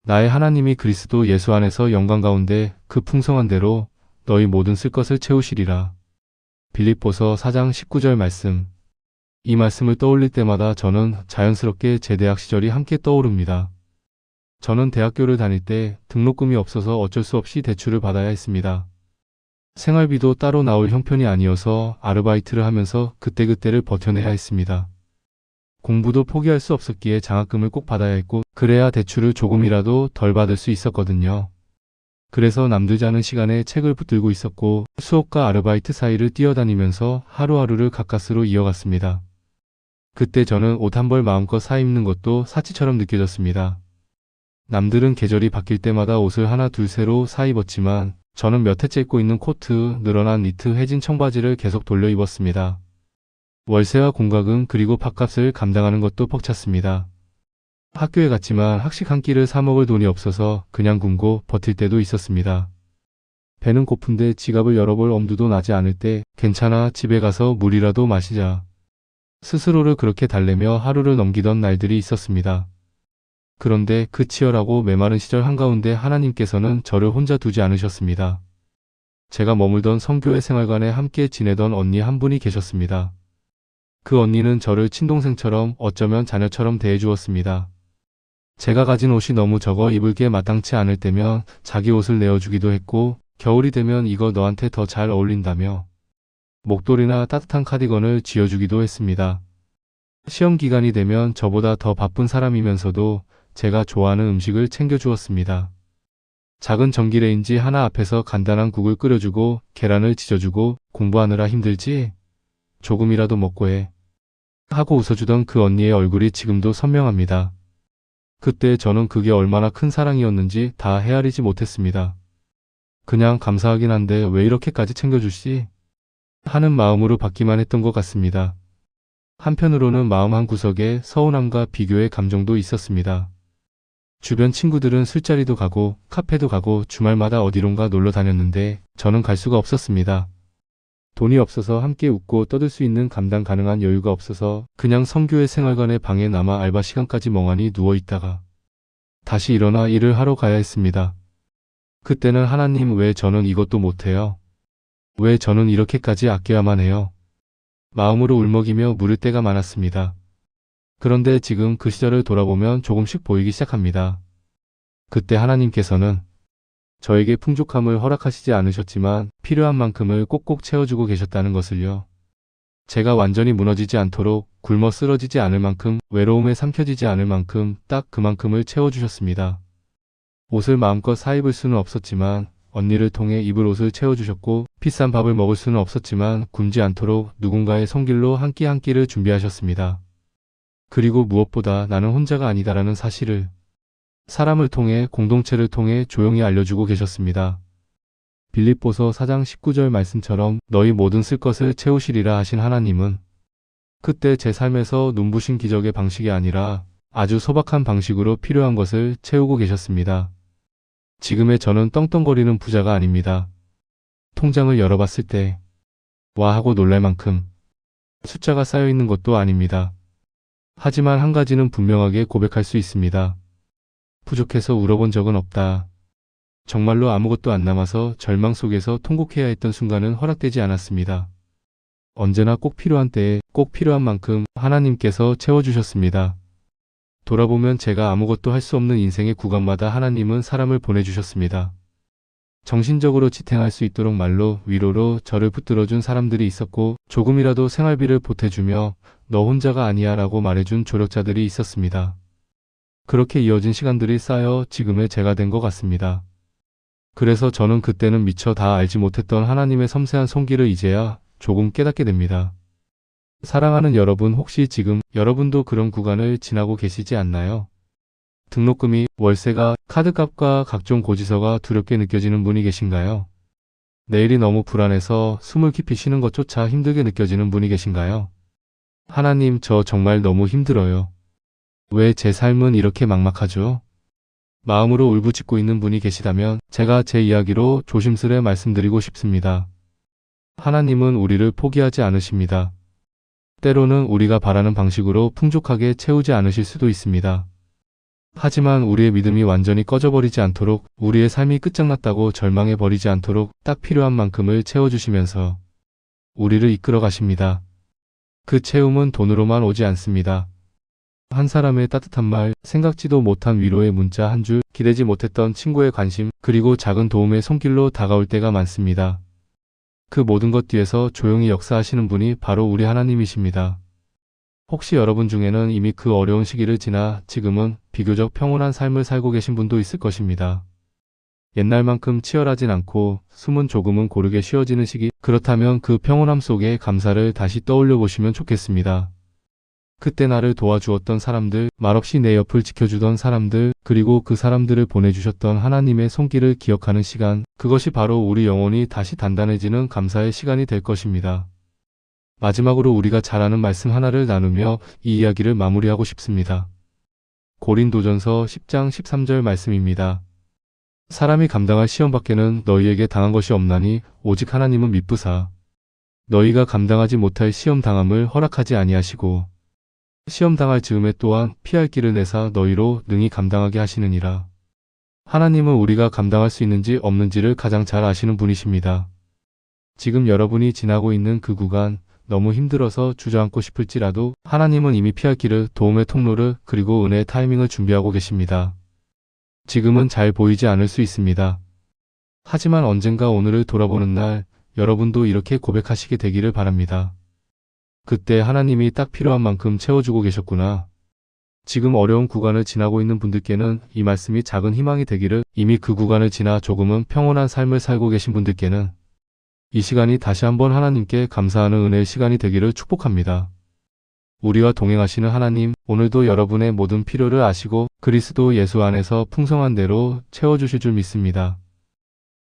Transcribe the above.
나의 하나님이 그리스도 예수 안에서 영광 가운데 그 풍성한 대로 너희 모든 쓸 것을 채우시리라. 빌립보서 4장 19절 말씀. 이 말씀을 떠올릴 때마다 저는 자연스럽게 제 대학 시절이 함께 떠오릅니다. 저는 대학교를 다닐 때 등록금이 없어서 어쩔 수 없이 대출을 받아야 했습니다. 생활비도 따로 나올 형편이 아니어서 아르바이트를 하면서 그때그때를 버텨내야 했습니다. 공부도 포기할 수 없었기에 장학금을 꼭 받아야 했고 그래야 대출을 조금이라도 덜 받을 수 있었거든요. 그래서 남들지 않은 시간에 책을 붙들고 있었고 수업과 아르바이트 사이를 뛰어다니면서 하루하루를 가까스로 이어갔습니다. 그때 저는 옷 한 벌 마음껏 사 입는 것도 사치처럼 느껴졌습니다. 남들은 계절이 바뀔 때마다 옷을 하나 둘 새로 사 입었지만 저는 몇 해째 입고 있는 코트, 늘어난 니트, 해진 청바지를 계속 돌려 입었습니다. 월세와 공과금 그리고 밥값을 감당하는 것도 벅찼습니다. 학교에 갔지만 학식 한 끼를 사 먹을 돈이 없어서 그냥 굶고 버틸 때도 있었습니다. 배는 고픈데 지갑을 열어볼 엄두도 나지 않을 때 괜찮아 집에 가서 물이라도 마시자. 스스로를 그렇게 달래며 하루를 넘기던 날들이 있었습니다. 그런데 그 치열하고 메마른 시절 한가운데 하나님께서는 저를 혼자 두지 않으셨습니다. 제가 머물던 성교회 생활관에 함께 지내던 언니 한 분이 계셨습니다. 그 언니는 저를 친동생처럼 어쩌면 자녀처럼 대해주었습니다. 제가 가진 옷이 너무 적어 입을 게 마땅치 않을 때면 자기 옷을 내어주기도 했고 겨울이 되면 이거 너한테 더 잘 어울린다며 목도리나 따뜻한 카디건을 쥐어주기도 했습니다. 시험 기간이 되면 저보다 더 바쁜 사람이면서도 제가 좋아하는 음식을 챙겨주었습니다. 작은 전기레인지 하나 앞에서 간단한 국을 끓여주고 계란을 지져주고 공부하느라 힘들지? 조금이라도 먹고 해. 하고 웃어주던 그 언니의 얼굴이 지금도 선명합니다. 그때 저는 그게 얼마나 큰 사랑이었는지 다 헤아리지 못했습니다. 그냥 감사하긴 한데 왜 이렇게까지 챙겨주시? 하는 마음으로 받기만 했던 것 같습니다. 한편으로는 마음 한구석에 서운함과 비교의 감정도 있었습니다. 주변 친구들은 술자리도 가고 카페도 가고 주말마다 어디론가 놀러 다녔는데 저는 갈 수가 없었습니다. 돈이 없어서 함께 웃고 떠들 수 있는 감당 가능한 여유가 없어서 그냥 성교회 생활관의 방에 남아 알바 시간까지 멍하니 누워있다가 다시 일어나 일을 하러 가야 했습니다. 그때는 하나님 왜 저는 이것도 못해요? 왜 저는 이렇게까지 아껴야만 해요? 마음으로 울먹이며 물을 때가 많았습니다. 그런데 지금 그 시절을 돌아보면 조금씩 보이기 시작합니다. 그때 하나님께서는 저에게 풍족함을 허락하시지 않으셨지만 필요한 만큼을 꼭꼭 채워주고 계셨다는 것을요. 제가 완전히 무너지지 않도록 굶어 쓰러지지 않을 만큼 외로움에 삼켜지지 않을 만큼 딱 그만큼을 채워주셨습니다. 옷을 마음껏 사 입을 수는 없었지만 언니를 통해 입을 옷을 채워주셨고 비싼 밥을 먹을 수는 없었지만 굶지 않도록 누군가의 손길로 한 끼 한 끼를 준비하셨습니다. 그리고 무엇보다 나는 혼자가 아니다라는 사실을 사람을 통해 공동체를 통해 조용히 알려주고 계셨습니다. 빌립보서 4장 19절 말씀처럼 너희 모든 쓸 것을 채우시리라 하신 하나님은 그때 제 삶에서 눈부신 기적의 방식이 아니라 아주 소박한 방식으로 필요한 것을 채우고 계셨습니다. 지금의 저는 떵떵거리는 부자가 아닙니다. 통장을 열어봤을 때 와 하고 놀랄 만큼 숫자가 쌓여 있는 것도 아닙니다. 하지만 한 가지는 분명하게 고백할 수 있습니다. 부족해서 울어본 적은 없다. 정말로 아무것도 안 남아서 절망 속에서 통곡해야 했던 순간은 허락되지 않았습니다. 언제나 꼭 필요한 때에 꼭 필요한 만큼 하나님께서 채워주셨습니다. 돌아보면 제가 아무것도 할 수 없는 인생의 구간마다 하나님은 사람을 보내주셨습니다. 정신적으로 지탱할 수 있도록 말로 위로로 저를 붙들어준 사람들이 있었고 조금이라도 생활비를 보태주며 너 혼자가 아니야 라고 말해준 조력자들이 있었습니다. 그렇게 이어진 시간들이 쌓여 지금의 제가 된 것 같습니다. 그래서 저는 그때는 미처 다 알지 못했던 하나님의 섬세한 손길을 이제야 조금 깨닫게 됩니다. 사랑하는 여러분, 혹시 지금 여러분도 그런 구간을 지나고 계시지 않나요? 등록금이, 월세가, 카드값과 각종 고지서가 두렵게 느껴지는 분이 계신가요? 내일이 너무 불안해서 숨을 깊이 쉬는 것조차 힘들게 느껴지는 분이 계신가요? 하나님, 저 정말 너무 힘들어요. 왜 제 삶은 이렇게 막막하죠? 마음으로 울부짖고 있는 분이 계시다면 제가 제 이야기로 조심스레 말씀드리고 싶습니다. 하나님은 우리를 포기하지 않으십니다. 때로는 우리가 바라는 방식으로 풍족하게 채우지 않으실 수도 있습니다. 하지만 우리의 믿음이 완전히 꺼져버리지 않도록, 우리의 삶이 끝장났다고 절망해버리지 않도록 딱 필요한 만큼을 채워주시면서 우리를 이끌어 가십니다. 그 채움은 돈으로만 오지 않습니다. 한 사람의 따뜻한 말, 생각지도 못한 위로의 문자 한 줄, 기대지 못했던 친구의 관심, 그리고 작은 도움의 손길로 다가올 때가 많습니다. 그 모든 것 뒤에서 조용히 역사하시는 분이 바로 우리 하나님이십니다. 혹시 여러분 중에는 이미 그 어려운 시기를 지나 지금은 비교적 평온한 삶을 살고 계신 분도 있을 것입니다. 옛날만큼 치열하진 않고 숨은 조금은 고르게 쉬어지는 시기, 그렇다면 그 평온함 속에 감사를 다시 떠올려 보시면 좋겠습니다. 그때 나를 도와주었던 사람들, 말없이 내 옆을 지켜주던 사람들, 그리고 그 사람들을 보내주셨던 하나님의 손길을 기억하는 시간, 그것이 바로 우리 영혼이 다시 단단해지는 감사의 시간이 될 것입니다. 마지막으로 우리가 잘 아는 말씀 하나를 나누며 이 이야기를 마무리하고 싶습니다. 고린도전서 10장 13절 말씀입니다. 사람이 감당할 시험 밖에는 너희에게 당한 것이 없나니 오직 하나님은 미쁘사 너희가 감당하지 못할 시험 당함을 허락하지 아니하시고 시험 당할 즈음에 또한 피할 길을 내사 너희로 능히 감당하게 하시느니라. 하나님은 우리가 감당할 수 있는지 없는지를 가장 잘 아시는 분이십니다. 지금 여러분이 지나고 있는 그 구간, 너무 힘들어서 주저앉고 싶을지라도 하나님은 이미 피할 길을, 도움의 통로를, 그리고 은혜의 타이밍을 준비하고 계십니다. 지금은 잘 보이지 않을 수 있습니다. 하지만 언젠가 오늘을 돌아보는 날, 여러분도 이렇게 고백하시게 되기를 바랍니다. 그때 하나님이 딱 필요한 만큼 채워주고 계셨구나. 지금 어려운 구간을 지나고 있는 분들께는 이 말씀이 작은 희망이 되기를, 이미 그 구간을 지나 조금은 평온한 삶을 살고 계신 분들께는 이 시간이 다시 한번 하나님께 감사하는 은혜의 시간이 되기를 축복합니다. 우리와 동행하시는 하나님, 오늘도 여러분의 모든 필요를 아시고 그리스도 예수 안에서 풍성한 대로 채워주실 줄 믿습니다.